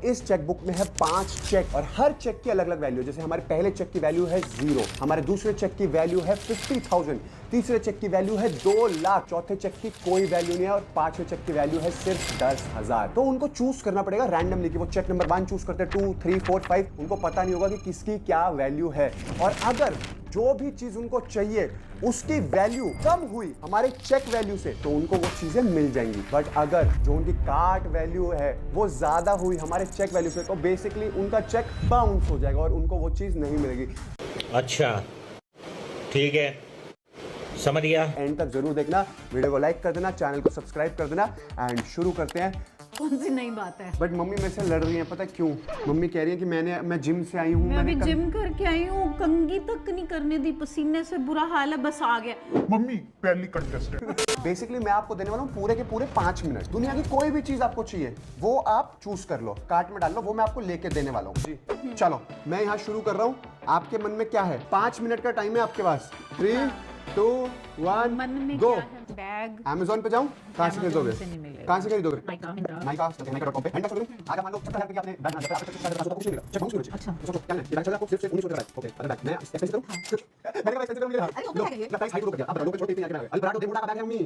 इस चेकबुक में है 5 चेक और हर चेक की अलग अलग वैल्यू। जैसे हमारे पहले चेक की वैल्यू है 0, हमारे दूसरे चेक की वैल्यू है 50,000, तीसरे चेक की वैल्यू है 2 लाख, चौथे चेक की कोई वैल्यू नहीं है और पांचवें चेक की वैल्यू है सिर्फ 10,000। तो उनको चूज करना पड़ेगा रैंडमली कि वो चेक नंबर 1 चूज करते हैं, 2, 3, 4, 5, उनको पता नहीं होगा कि किसकी क्या वैल्यू है। और अगर जो भी चीज उनको चाहिए उसकी वैल्यू कम हुई हमारे चेक वैल्यू से तो उनको वो चीजें मिल जाएंगी। बट अगर जो उनकी कार्ट वैल्यू है वो ज्यादा हुई हमारे चेक वैल्यू से तो बेसिकली उनका चेक बाउंस हो जाएगा और उनको वो चीज नहीं मिलेगी। अच्छा ठीक है, समझ गया। एंड तक जरूर देखना, वीडियो को लाइक कर देना, चैनल को सब्सक्राइब कर देना एंड शुरू करते हैं। कौन सी नई बात है? बट मम्मी मेरे से लड़ रही है, पता है क्यों? मम्मी कह रही है कि मैं जिम से आई हूँ, मैं अभी जिम करके आई हूँ, कंघी तक नहीं करने दी, पसीने से बुरा हाल है, बस आ गया। मम्मी पहली कंटेस्टेंट। बेसिकली मैं आपको देने वाला हूँ पूरे के पूरे 5 मिनट। दुनिया की कोई भी चीज आपको चाहिए वो आप चूज कर लो, कार्ट में डाल लो, वो मैं आपको लेके देने वाला हूँ जी। चलो मैं यहाँ शुरू कर रहा हूँ। आपके मन में क्या है? 5 मिनट का टाइम है आपके पास। 3, 2, 1 मन में गो। क्या है? बैग। अमेज़न पे जाऊँ? कहाँ से खरीदोगे? से नहीं मिलेगा। कहाँ से खरीदोगे? माइका.com पे। अगर मान लो 70,000 की आपने बैग ना दिया, आपको कुछ नहीं मिलेगा। चेक बाउंस हो। अच्छा। सोचो क्या है? ये बैग चला आपको सिर्फ 19 रुपए का है। ओके, अरे बैग मैं एक्सपेंसिव करूँ? मैंने कहा एक्सपेंसिव करूँ। लो, इसका प्राइस हाई कर दिया। अब लोगों को छोड़ के अल्बर्टो दे मोटा का बैग है मम्मी।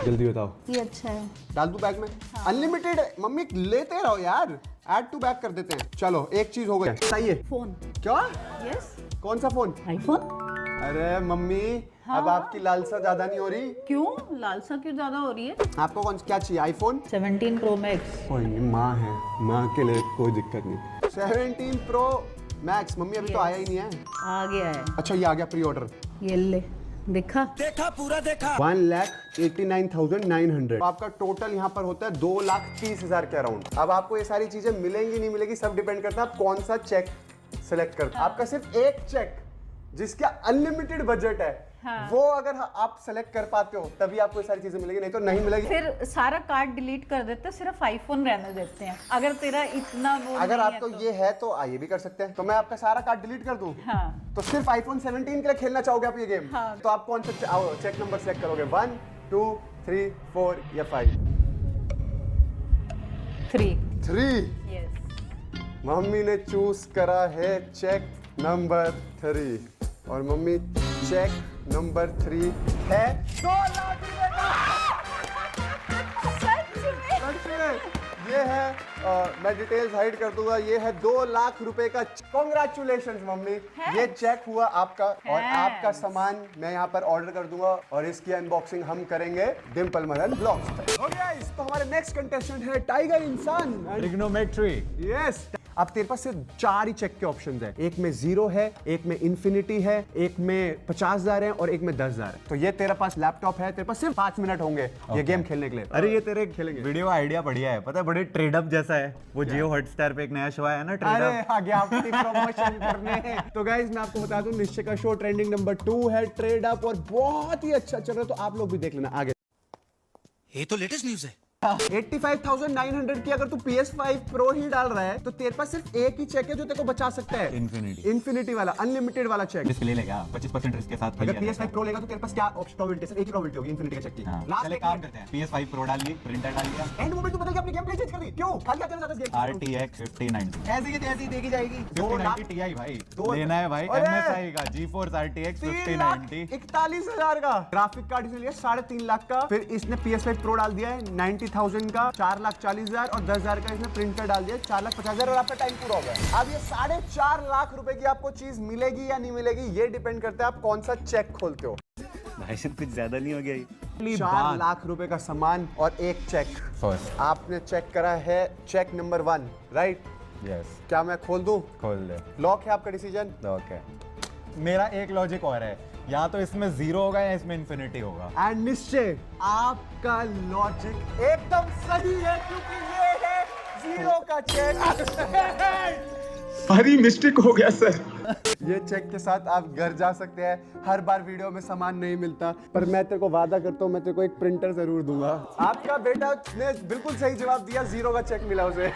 जल्दी बताओ। ये अच्छा है। डाल दूं बैग में? अनलिमिटेड मम्मी, लेते रहो यार, ऐड टू बैग कर देते हैं। चलो एक चीज हो गई, बताइए। फोन। क्या? यस। कौन सा फोन? आईफोन। अरे मम्मी अब आपकी लालसा ज्यादा नहीं हो रही? क्यों लालसा क्यों ज्यादा हो रही है? आपको कौन क्या चाहिए? IPhone 17 pro max. कोई नहीं, माँ है, माँ के लिए कोई दिक्कत नहीं। 17 प्रो मैक्स मम्मी अभी तो आया ही नहीं है। आ गया है। अच्छा ये आ गया प्री ऑर्डर। ये ले, देखा? 1,89,900। आपका टोटल यहाँ पर होता है 2,30,000 के अराउंड। अब आपको ये सारी चीजें मिलेंगी नहीं मिलेगी सब डिपेंड करता है आप कौन सा चेक सिलेक्ट करते हैं। आपका सिर्फ एक चेक जिसका अनलिमिटेड बजट है, वो अगर आप सेलेक्ट कर पाते हो तभी आपको ये सारी चीजें मिलेगी, नहीं तो नहीं मिलेगी। फिर सारा कार्ड डिलीट कर देते, सिर्फ आईफोन रहने देते हैं। अगर तेरा इतना वो अगर नहीं आपको है ये है तो ये भी कर सकते हैं। तो मैं आपका सारा कार्ड डिलीट कर दूं? हाँ। तो सिर्फ आईफोन 17 के लिए खेलना चाहोगे आप ये गेम? हाँ। तो आप कौन सा चेक नंबर सेलेक्ट करोगे? 1, 2, 3, 4 या 5? 3। यस। मम्मी ने चूज करा है चेक नंबर 3 और मम्मी चेक नंबर 3 है 2 लाख रुपए का। सच में ये है मैं डिटेल्स हाइड कर दूंगा। ये है 2 लाख रुपए का। कॉन्ग्रेचुलेशंस मम्मी, ये चेक हुआ आपका और आपका सामान मैं यहाँ पर ऑर्डर कर दूंगा और इसकी अनबॉक्सिंग हम करेंगे डिम्पल मदन ब्लॉग्स पे। ओके, तो हमारे नेक्स्ट कंटेस्टेंट है टाइगर इंसान। ट्रिग्नोमेट्री। यस, अब तेरे पास सिर्फ 4 ही चेक के ऑप्शंस है। एक में 0 है, एक में इंफिनिटी है, एक में 50,000 है और एक में 10,000 है। तो ये तेरे पास लैपटॉप है, तेरे पास सिर्फ 5 मिनट होंगे ये गेम खेलने के लिए। अरे ये तेरे खेलेंगे। वीडियो आइडिया बढ़िया है, पता है बड़े ट्रेड अप जैसा है। वो जियो हॉटस्टार पे एक नया शो आया ना, ट्रेड अरे अप। आगे आपकी प्रमोशन करने। तो गाइस मैं आपको बता दूं निश्चय का शो ट्रेंडिंग नंबर 2 है, ट्रेड अप, और बहुत ही अच्छा चल रहा है, तो आप लोग भी देख लेना आगे। ये तो लेटेस्ट न्यूज़ है। 85,900 की अगर तू PS5 Pro ही डाल रहा है तो तेरे पास सिर्फ एक ही चेक है जो तेरे को बचा सकता है। इन्फिनिटी वाला अनलिमिटेड वाला चेक। रिस्क ले लेगा 25% रिस्क के साथ। अगर PS5 Pro लेगा तो तेरे पास क्या प्रोबेबिलिटी है? एक ही प्रोबेबिलिटी होगी इन्फिनिटी के चेक की। चले काम करते हैं, PS5 Pro डाल ली, प्रिंटर डाल लिया, एंड मोमेंट तू बदल के अपनी गेम प्ले चेंज कर दी। क्यों? खाली आते हैं गेम। RTX 5090 ऐसी की तैसी देखी जाएगी। 5090 Ti भाई लेना है भाई। अरे! MSI का GeForce RTX 5090 41,000 का ग्राफिक कार्ड इसने लिया 3.5 लाख का। फिर इसने PS5 Pro डाल दिया है 90,000 का, 4,40,000 और 10,000 का इसने प्रिंटर डाल दिया 4,50,000 और आपका टाइम पूरा हो गया। अब ये 4.5 लाख रुपए की आपको चीज मिलेगी या नहीं मिलेगी ये डिपेंड करता है आप कौन सा चेक खोलते हो। भाई कुछ ज्यादा नहीं हो गया ये? 4 लाख रुपए का सामान और एक चेक। फर्स्ट आपने चेक करा है चेक नंबर 1, राइट? यस, क्या मैं खोल दूं? खोल दे। लॉक है आपका डिसीजन? ओके, मेरा एक लॉजिक और है, या तो इसमें 0 होगा या इसमें इन्फिनिटी होगा। एंड निश्चय आपका लॉजिक एकदम सही है क्योंकि ये है 0 का चेक। भारी मिस्टेक हो गया सर। ये चेक के साथ आप घर जा सकते हैं। हर बार वीडियो में सामान नहीं मिलता पर मैं तेरे को वादा करता हूँ मैं तेरे को एक प्रिंटर जरूर दूंगा। आपका बेटा ने बिल्कुल सही जवाब दिया, 0 का चेक मिला उसे।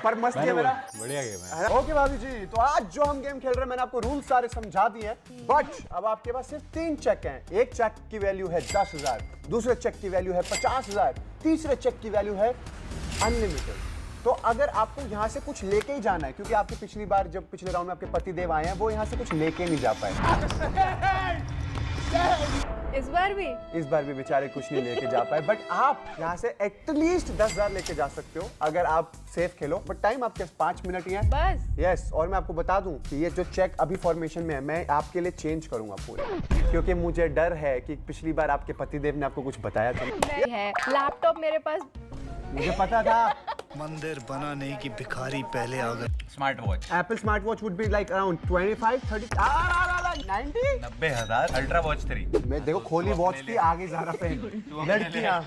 पर मस्त है मेरा, बढ़िया गेम है। ओके भाभी जी, तो आज जो हम गेम खेल रहे हैं मैंने आपको रूल सारे समझा दिए हैं। बट अब आपके पास सिर्फ 3 चेक हैं। एक चेक की वैल्यू है 10,000, दूसरे चेक की वैल्यू है 50,000, तीसरे चेक की वैल्यू है अनलिमिटेड। तो अगर आपको यहाँ से कुछ लेके ही जाना है, क्योंकि आपकी पिछली बार जब पिछले राउंड में आपके पति देव आए हैं वो यहाँ से कुछ लेके नहीं जा पाए, इस बार भी इस बार भी बेचारे कुछ नहीं लेके जा पाए, बट आप यहाँ से एटलीस्ट 10,000 लेके जा सकते हो अगर आप सेफ खेलो। बट टाइम आपके 5 मिनट ही है बस। यस। और मैं आपको बता दूं कि ये जो चेक अभी फॉर्मेशन में है मैं आपके लिए चेंज करूंगा पूरे, क्योंकि मुझे डर है कि पिछली बार आपके पतिदेव ने आपको कुछ बताया था। नहीं है लैपटॉप मेरे पास। मुझे पता था मंदिर बना नहीं कि भिखारी पहले आ गए। Smart watch Apple smart watch would be like around 25, 30, 90। 90,000 ultra watch 3 मैं देखो खोली वॉच की आगे ज़ारा पे लड़कियां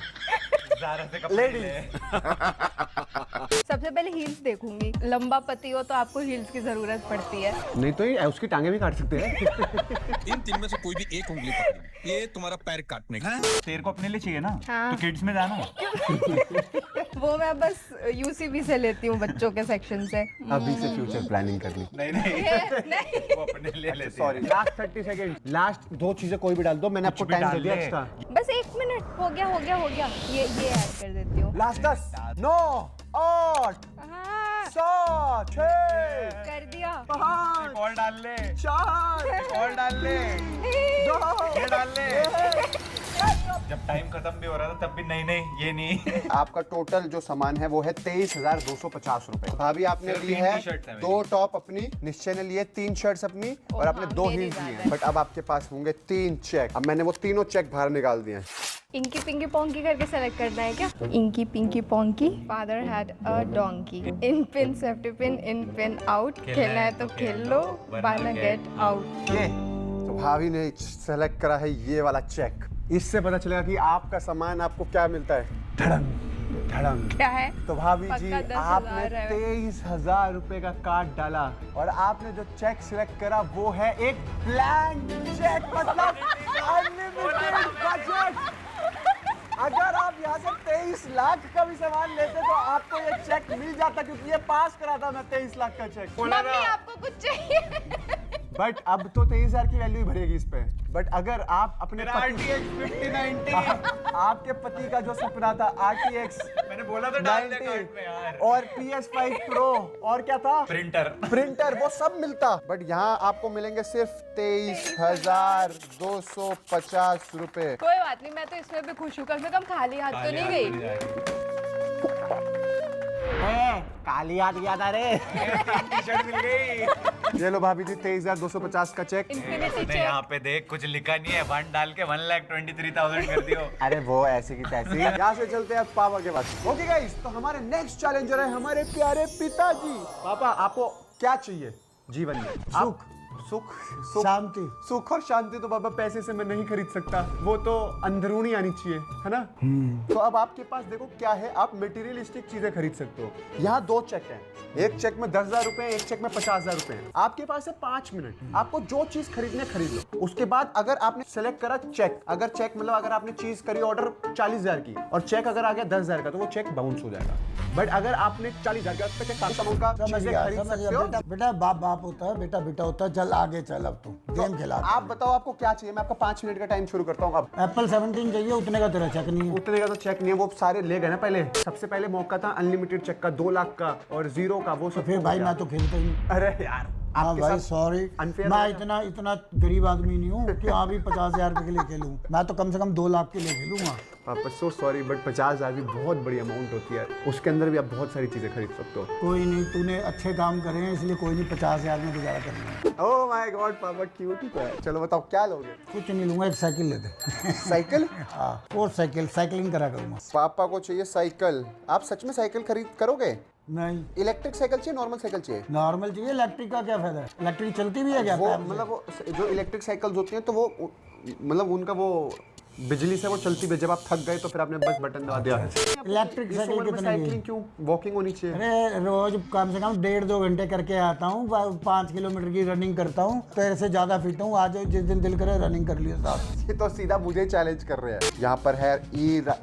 ज़ारा से कपड़े ले। सबसे पहले हील्स देखूंगी, लंबा पति हो तो आपको हील्स की जरूरत पड़ती है। नहीं तो ये उसकी टांगे भी काट सकते हैं। इन तीन में से कोई भी एक उंगली पकड़ी, ये तुम्हारा पैर काटने का। तेरे को अपने लिए चाहिए ना? हाँ। तो किड्स में जाना। वो मैं बस यूसीबी से लेती हूँ, बच्चों के सेक्शन से। अभी से फ्यूचर प्लानिंग करनी। नहीं नहीं वो अपने लिए लेती सॉरी, लास्ट 30 सेकंड, लास्ट 2 चीजें कोई भी डाल दो, मैंने आपको कुछ भी टाइम दे डाल दिया ले। एक्स्ट्रा। बस 1 मिनट हो गया। ये ऐड कर देती हूँ। लास्ट 10, 9, 8, हाँ, 7, 6, कर दिया। 5, और डाल ले 4, और डाल ले 2, ये डाल ले। जब टाइम खत्म भी हो रहा था तब भी नहीं ये नहीं। आपका टोटल जो सामान है वो है 23,250 रुपए। भाभी आपने सिर्फ ली 3 है टी-शर्ट्स हैं 2 टॉप अपनी, निश्चय ने लिए 3 शर्ट्स अपनी और आपने हाँ, 2 मेरी हील्स लिए ज्यादा हैं। बट अब आपके पास होंगे 3 चेक। अब मैंने वो तीनों चेक बाहर निकाल दिए हैं। इंकी पिंकी पोंकी करके सेलेक्ट करना है क्या? Inky pinky ponky, father had a donkey, in pin safety pin, in pin out, खेलना है तो खेल लो, वरना गेट आउट। ये तो भाभी ने सेलेक्ट करा है ये वाला चेक। इससे पता चलेगा कि आपका सामान आपको क्या मिलता है। धड़ंग धड़ंग। क्या है? तो भाभी जी पक्का 10,000 आपने है। 23,000 रुपए का कार्ड डाला और आपने जो चेक सिलेक्ट करा वो है एक ब्लैंक चेक, मतलब अनलिमिटेड बजट। अगर आप यहाँ से 23 लाख का भी सामान लेते तो आपको ये चेक मिल जाता, क्योंकि ये पास करा था मैं 23 लाख का चेक। मम्मी आपको कुछ चाहिए? बट अब तो 23,000 की वैल्यू ही भरेगी इस पे। बट अगर आप अपने RTX 5090 आपके पति का जो सपना था RTX मैंने बोला था डाल दे कार्ड में यार। और PS5 Pro और क्या था, प्रिंटर वो सब मिलता। बट यहाँ आपको मिलेंगे सिर्फ 23,250 रुपए। कोई बात नहीं, मैं तो इसमें भी खुश हूँ। कम से कम खाली हाथ तो नहीं गई। काली याद याद आ रहे। टी-शर्ट मिल गई। ये लो भाभी जी 23,250 का चेक। इन्फिनिटी तूने यहाँ पे देख कुछ लिखा नहीं है, 1 डाल के 1,23,000 कर दियो। अरे वो ऐसे की तैसी। यहाँ से चलते हैं पापा के पास। ओके गाइस, तो हमारे नेक्स्ट चैलेंजर है हमारे प्यारे पिताजी। पापा आपको क्या चाहिए जीवन में? सुख शांति। सुख और शांति तो बाबा पैसे से मैं नहीं खरीद सकता, वो तो अंदरूनी आनी चाहिए, है ना? तो अब आपके पास देखो क्या है, आप मटेरियलिस्टिक चीजें खरीद सकते हो। यहाँ 2 चेक हैं, एक चेक में 10,000 रुपए, एक चेक में 50,000 रुपए हैं। आपके पास है 5 मिनट, आपको जो चीज खरीदने खरीद लो। उसके बाद अगर आपने सेलेक्ट करा चेक, अगर चेक मतलब अगर आपने चीज करी ऑर्डर 40,000 की और चेक अगर आ गया 10,000 का, तो वो चेक बाउंस हो जाएगा। बट अगर आपने 40,000 का चेक का चीजें खरीद सकते हो। बेटा बाप बाप होता है, बेटा बेटा होता है। चल आगे चल, अब तू गेम खेला। आप बताओ आपको क्या चाहिए, मैं आपको 5 मिनट का टाइम शुरू करता हूँ अब। एप्पल 17 चाहिए, उतने का तेरा चेक नहीं है। उतने का तो चेक नहीं है, वो सारे ले गए ना पहले। सबसे पहले मौका था अनलिमिटेड चेक का 2 लाख का और 0 का, वो सब फिर भाई मैं तो खेलता ही नहीं। अरे यार हाँ आपके भाई साथ सॉरी, unfair मैं हो इतना इतना गरीब आदमी नहीं हूँ कि हाँ भी 50,000 रुपए के लिए खेलूँ। मैं तो कम से कम 2 लाख के लिए खेलूंगा। पापा सो सॉरी, बट 50,000 भी बहुत बड़ी अमाउंट होती है, उसके अंदर भी आप बहुत सारी चीजें खरीद सकते हो। कोई नहीं, तूने अच्छे काम करे हैं इसलिए कोई नहीं, 50,000 में गुजारा करना है। ओह माय गॉड पापा क्यूट है। चलो बताओ क्या लोगे? कुछ नहीं लूंगा, एक साइकिल ले दे। साइकिल? हाँ, और साइकिलिंग करा करूँगा। पापा को चाहिए साइकिल। आप सच में साइकिल खरीद करोगे? नहीं, इलेक्ट्रिक साइकिल चाहिए, नॉर्मल साइकिल चाहिए? नॉर्मल चाहिए। इलेक्ट्रिक का क्या फायदा है? इलेक्ट्रिक चलती भी है क्या? वो पैर से? मतलब वो जो इलेक्ट्रिक साइकिल्स होती हैं तो वो मतलब उनका वो बिजली से वो चलती है। जब आप थक गए तो फिर आपने बस बटन दबा दिया। इलेक्ट्रिक साइकिल कितने की? साइकिलिंग क्यों, वॉकिंग होनी चाहिए। अरे रोज कम से कम 1.5-2 घंटे करके आता हूँ, 5 किलोमीटर की रनिंग करता हूँ, तेरे से ज्यादा फिट हूँ। आज जिस दिन दिल करे रनिंग कर लियो साहब। ये तो सीधा मुझे चैलेंज कर रहे हैं। यहाँ पर है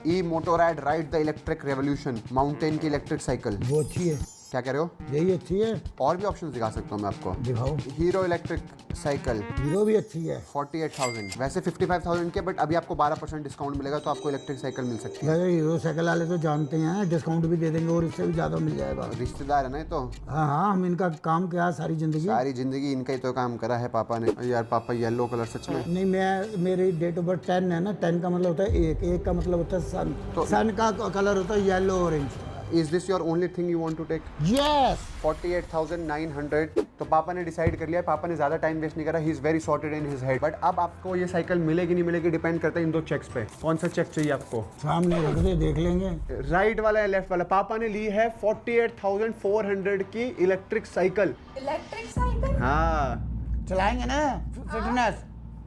E Motorad ride the electric revolution, mountain की इलेक्ट्रिक साइकिल। वो अच्छी है। क्या कह रहे हो? यही अच्छी है, और भी ऑप्शंस दिखा सकता हूँ मैं आपको। दिखाओ। हीरो इलेक्ट्रिक साइकिल हीरो भी अच्छी है। 48,000, वैसे 55,000 के, बट अभी आपको 12% डिस्काउंट मिलेगा तो आपको इलेक्ट्रिक साइकिल मिल सकती है। अरे हीरो साइकिल वाले तो जानते हैं डिस्काउंट भी दे देंगे और इससे भी ज़्यादा मिल जाएगा। रिश्तेदार है ना ये तो। हाँ हाँ, हम इनका काम क्या है सारी ज़िंदगी। सारी जिंदगी इनका ही तो काम करा है पापा ने। यार पापा येलो कलर सच में। नहीं, मेरी डेट ऑफ बर्थ 10 है ना, 10 का मतलब होता है एक का मतलब होता है सन। तो- सन का कलर होता है yellow orange. Is this your only thing you want to take? Yes. 48,900। तो पापा ने डिसाइड कर लिया, पापा ने ज्यादा टाइम वेस्ट नहीं करा, he is very sorted in his head. But अब आपको ये साइकिल मिलेगी नहीं मिलेगी डिपेंड करता है इन दो चेक्स पे। कौन सा चेक चाहिए आपको? सामने रख दे, देख लेंगे। राइट वाला या लेफ्ट वाला? पापा ने ली है 48,400 की इलेक्ट्रिक साइकिल। Electric cycle? हाँ चलाएंगे ना फिटनेस।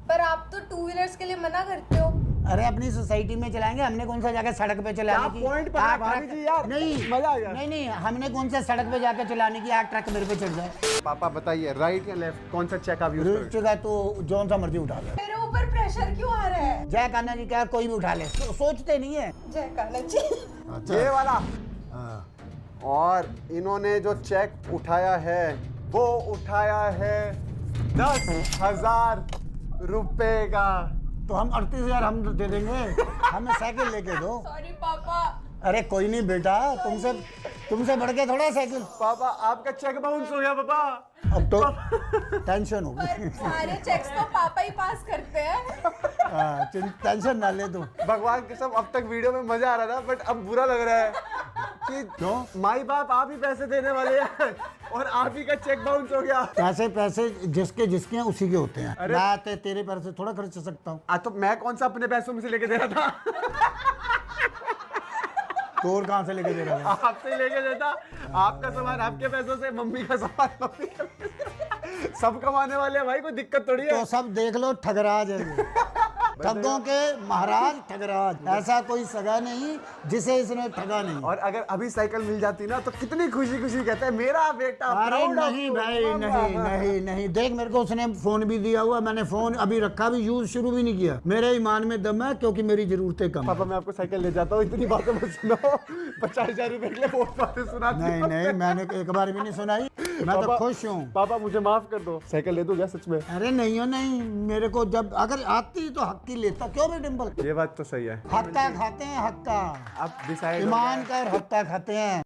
पर आप तो टू व्हीलर्स के लिए मना करते हो। अरे अपनी सोसाइटी में चलाएंगे, हमने कौन सा जाकर सड़क पे चलाने की। क्या point पता है आग भाभी ट्रक- जी यार? नहीं मजा आ गया। नहीं, हमने कौन सा सड़क पे जाकर चलाने की, आग ट्रक मेरे पे चढ़ जाए। पापा बताइए राइट या लेफ्ट, कौन सा चेक आप यूज करोगे? रुचि तो जौन सा मर्जी उठा ले। मेरे ऊपर प्रेशर क्यों आ रहा है? जय कान्हा जी क्या कोई भी उठा ले, सोचते नहीं है। जय कान्हा जी। ये वाला। हाँ। और इन्होंने जो चेक उठाया है वो उठाया है 10,000 रुपए का। तो हम 38,000 हम दे देंगे, हमें साइकिल लेके दो। सॉरी पापा। अरे कोई नहीं बेटा, तुमसे बढ़ के थोड़ा साइकिल। पापा आपका चेक बाउंस हो गया पापा। अब तो टेंशन हो गई। सारे चेक्स तो पापा ही पास करते हैं। हाँ, टेंशन ना ले तू। भगवान के सब अब तक वीडियो में मजा आ रहा था, बट अब बुरा लग रहा है कि क्यों? माई बाप आप ही पैसे देने वाले हैं और आप ही का चेक बाउंस हो गया। पैसे जिसके हैं उसी के होते हैं। अरे- मैं तेरे पैसे से थोड़ा खर्च सकता हूँ। तो मैं कौन सा अपने पैसों में से लेके दे रहा था? तो और कहाँ से लेके दे रहा हूँ? आपसे लेके देता। आपका सामान आपके पैसों से, मम्मी का सामान मम्मी के पैसों से। सब कमाने वाले हैं भाई, कोई दिक्कत थोड़ी है। तो सब देख लो, ठगराज है ये। ठगों के महाराज ठगराज, ऐसा कोई सगा नहीं जिसे इसने ठगा नहीं। और अगर अभी साइकिल मिल जाती ना तो कितनी खुशी खुशी कहते हैं मेरा बेटा। अरे proud of नहीं you, भाई, मामा। नहीं, देख मेरे को उसने फोन भी दिया हुआ, मैंने फोन अभी रखा भी, यूज शुरू भी नहीं किया। मेरे ईमान में दम है क्योंकि मेरी जरूरतें कम पापा है। मैं आपको साइकिल ले जाता हूँ, इतनी बातें मत सुनो। 50,000 रुपए के लिए बहुत बातें सुनाती हो। नहीं, मैंने एक बार भी नहीं सुनाई। मैं तो पापा- खुश हूँ। पापा मुझे माफ कर दो, साइकिल ले दूं क्या सच में? अरे नहीं हो नहीं, मेरे को जब अगर आती तो हक की लेता, क्यों भी डिम्पल? ये बात तो सही है। हक्का खाते हैं, हक्का। आप डिसाइड ईमान का और हक्का खाते हैं।